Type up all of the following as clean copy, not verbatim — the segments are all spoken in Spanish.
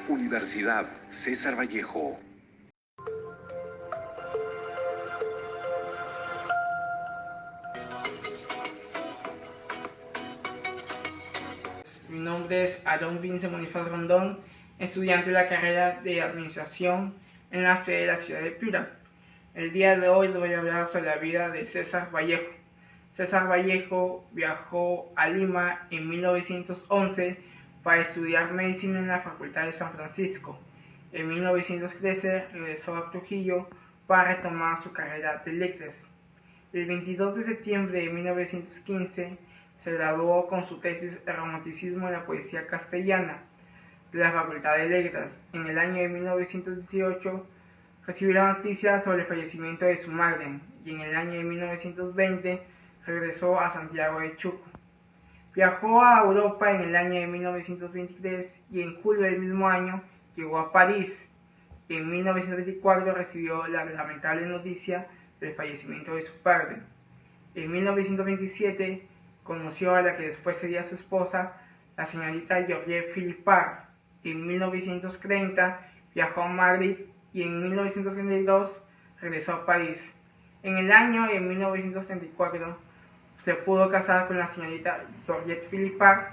Universidad César Vallejo. Mi nombre es Aaron Vince Monifaz Rondón, estudiante de la carrera de Administración en la sede de la ciudad de Piura. El día de hoy les voy a hablar sobre la vida de César Vallejo. César Vallejo viajó a Lima en 1911 para estudiar medicina en la Facultad de San Francisco. En 1913 regresó a Trujillo para retomar su carrera de letras. El 22 de septiembre de 1915 se graduó con su tesis Romanticismo en la poesía castellana de la Facultad de Letras. En el año de 1918 recibió la noticia sobre el fallecimiento de su madre y en el año de 1920 regresó a Santiago de Chuco. Viajó a Europa en el año de 1923 y en julio del mismo año llegó a París. En 1924 recibió la lamentable noticia del fallecimiento de su padre. En 1927 conoció a la que después sería su esposa, la señorita Georgette Philippard. En 1930 viajó a Madrid y en 1932 regresó a París. En el año de 1934 se pudo casar con la señorita Georgette Philippard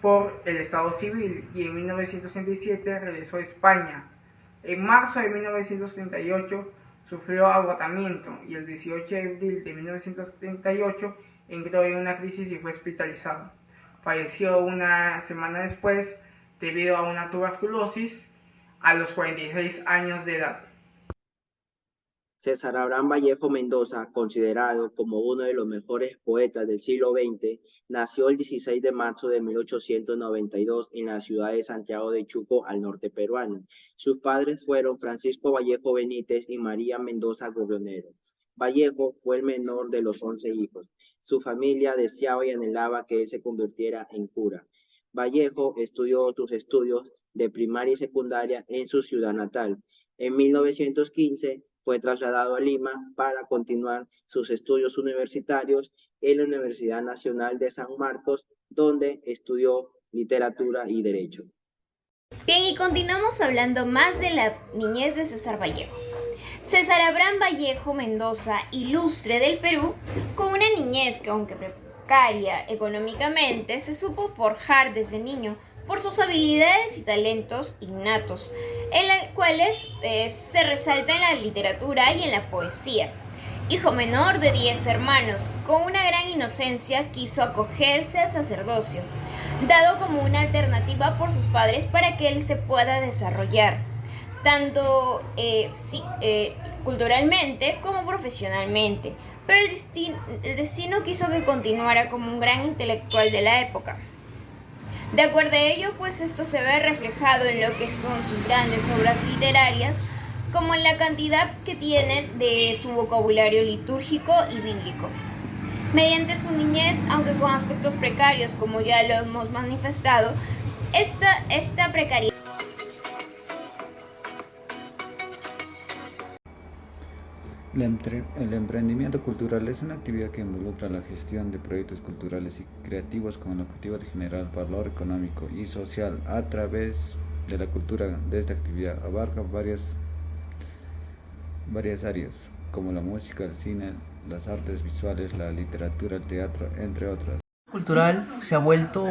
por el estado civil y en 1937 regresó a España. En marzo de 1938 sufrió agotamiento y el 18 de abril de 1938 entró en una crisis y fue hospitalizado. Falleció una semana después debido a una tuberculosis a los 46 años de edad. César Abraham Vallejo Mendoza, considerado como uno de los mejores poetas del siglo XX, nació el 16 de marzo de 1892 en la ciudad de Santiago de Chuco, al norte peruano. Sus padres fueron Francisco Vallejo Benítez y María Mendoza Gorronero. Vallejo fue el menor de los 11 hijos. Su familia deseaba y anhelaba que él se convirtiera en cura. Vallejo estudió sus estudios de primaria y secundaria en su ciudad natal. En 1915 fue trasladado a Lima para continuar sus estudios universitarios en la Universidad Nacional de San Marcos, donde estudió literatura y derecho. Bien, y continuamos hablando más de la niñez de César Vallejo. César Abraham Vallejo Mendoza, ilustre del Perú, con una niñez que, aunque precaria económicamente, se supo forjar desde niño por sus habilidades y talentos innatos, en las cuales se resalta en la literatura y en la poesía. Hijo menor de 10 hermanos, con una gran inocencia quiso acogerse al sacerdocio, dado como una alternativa por sus padres para que él se pueda desarrollar, tanto culturalmente como profesionalmente, pero el destino quiso que continuara como un gran intelectual de la época. De acuerdo a ello, pues esto se ve reflejado en lo que son sus grandes obras literarias, como en la cantidad que tienen de su vocabulario litúrgico y bíblico. Mediante su niñez, aunque con aspectos precarios, como ya lo hemos manifestado, esta precariedad. El emprendimiento cultural es una actividad que involucra la gestión de proyectos culturales y creativos con el objetivo de generar valor económico y social a través de la cultura. De esta actividad abarca varias áreas, como la música, el cine, las artes visuales, la literatura, el teatro, entre otras. Cultural se ha vuelto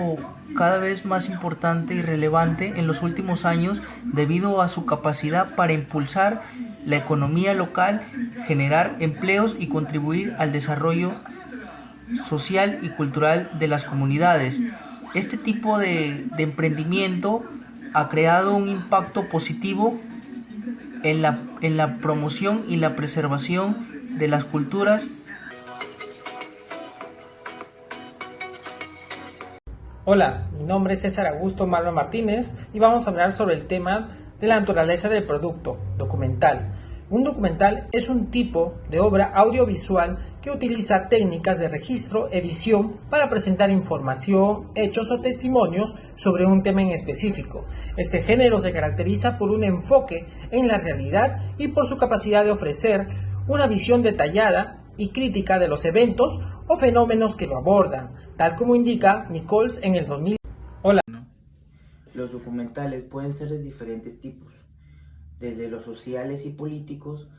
cada vez más importante y relevante en los últimos años debido a su capacidad para impulsar la economía local, generar empleos y contribuir al desarrollo social y cultural de las comunidades. Este tipo de emprendimiento ha creado un impacto positivo en la promoción y la preservación de las culturas. Hola, mi nombre es César Augusto Marlon Martínez y vamos a hablar sobre el tema de la naturaleza del producto documental. Un documental es un tipo de obra audiovisual que utiliza técnicas de registro, edición para presentar información, hechos o testimonios sobre un tema en específico. Este género se caracteriza por un enfoque en la realidad y por su capacidad de ofrecer una visión detallada y crítica de los eventos o fenómenos que lo abordan, tal como indica Nichols en el 2000. Hola. Los documentales pueden ser de diferentes tipos, desde los sociales y políticos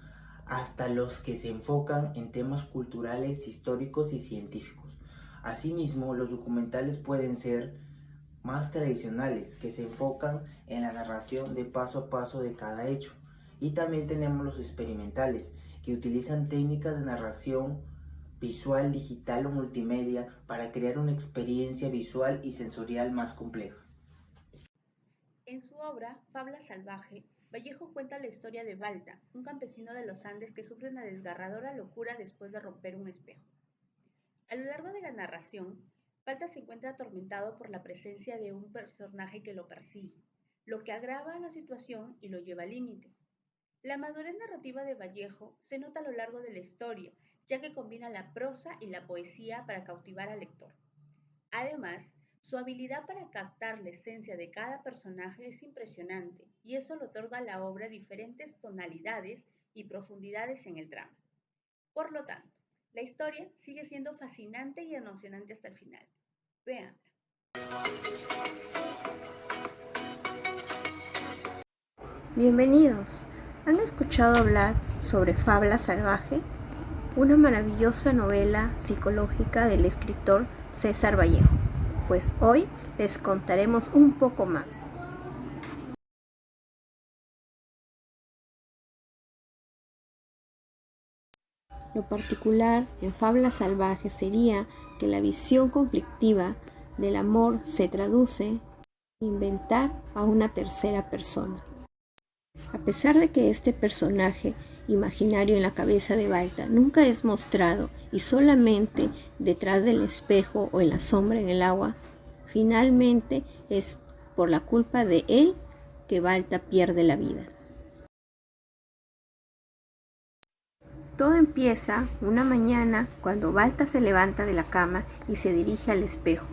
hasta los que se enfocan en temas culturales, históricos y científicos. Asimismo, los documentales pueden ser más tradicionales, que se enfocan en la narración de paso a paso de cada hecho. Y también tenemos los experimentales, que utilizan técnicas de narración visual, digital o multimedia para crear una experiencia visual y sensorial más compleja. En su obra, Fábula salvaje, Vallejo cuenta la historia de Balta, un campesino de los Andes que sufre una desgarradora locura después de romper un espejo. A lo largo de la narración, Balta se encuentra atormentado por la presencia de un personaje que lo persigue, lo que agrava la situación y lo lleva al límite. La madurez narrativa de Vallejo se nota a lo largo de la historia, ya que combina la prosa y la poesía para cautivar al lector. Además, su habilidad para captar la esencia de cada personaje es impresionante, y eso le otorga a la obra diferentes tonalidades y profundidades en el drama. Por lo tanto, la historia sigue siendo fascinante y emocionante hasta el final. Véanla. Bienvenidos. ¿Han escuchado hablar sobre Fábula salvaje? Una maravillosa novela psicológica del escritor César Vallejo. Pues hoy les contaremos un poco más. Lo particular en Fábula salvaje sería que la visión conflictiva del amor se traduce en inventar a una tercera persona. A pesar de que este personaje imaginario en la cabeza de Balta nunca es mostrado y solamente detrás del espejo o en la sombra en el agua, finalmente es por la culpa de él que Balta pierde la vida. Todo empieza una mañana cuando Balta se levanta de la cama y se dirige al espejo.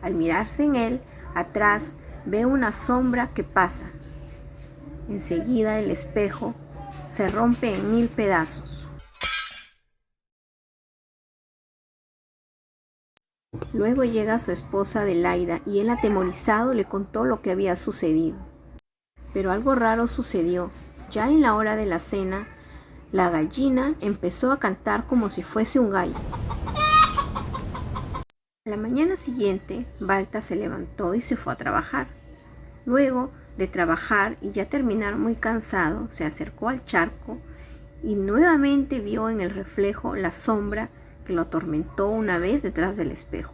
Al mirarse en él, atrás ve una sombra que pasa. Enseguida el espejo se rompe en 1000 pedazos. Luego llega su esposa Adelaida y él, atemorizado, le contó lo que había sucedido. Pero algo raro sucedió. Ya en la hora de la cena, la gallina empezó a cantar como si fuese un gallo. A la mañana siguiente, Balta se levantó y se fue a trabajar. Luego de trabajar y ya terminar muy cansado, se acercó al charco y nuevamente vio en el reflejo la sombra que lo atormentó una vez detrás del espejo.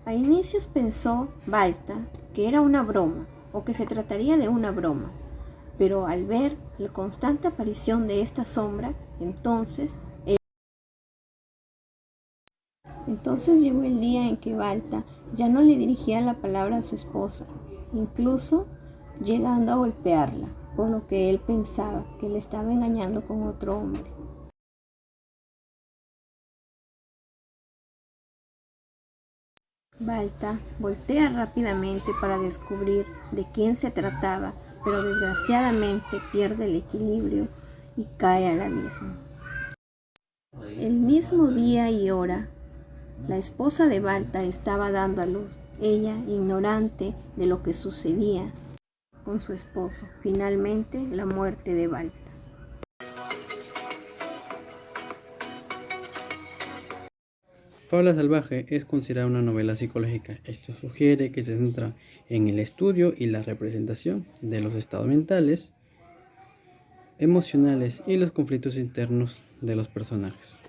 A inicios pensó Balta que era una broma o que se trataría de una broma, pero al ver la constante aparición de esta sombra, entonces llegó el día en que Balta ya no le dirigía la palabra a su esposa, incluso llegando a golpearla, por lo que él pensaba que le estaba engañando con otro hombre. Balta voltea rápidamente para descubrir de quién se trataba, pero desgraciadamente pierde el equilibrio y cae al abismo. El mismo día y hora, la esposa de Balta estaba dando a luz, ella ignorante de lo que sucedía con su esposo. Finalmente, la muerte de Balta. Fábula salvaje es considerada una novela psicológica. Esto sugiere que se centra en el estudio y la representación de los estados mentales, emocionales y los conflictos internos de los personajes.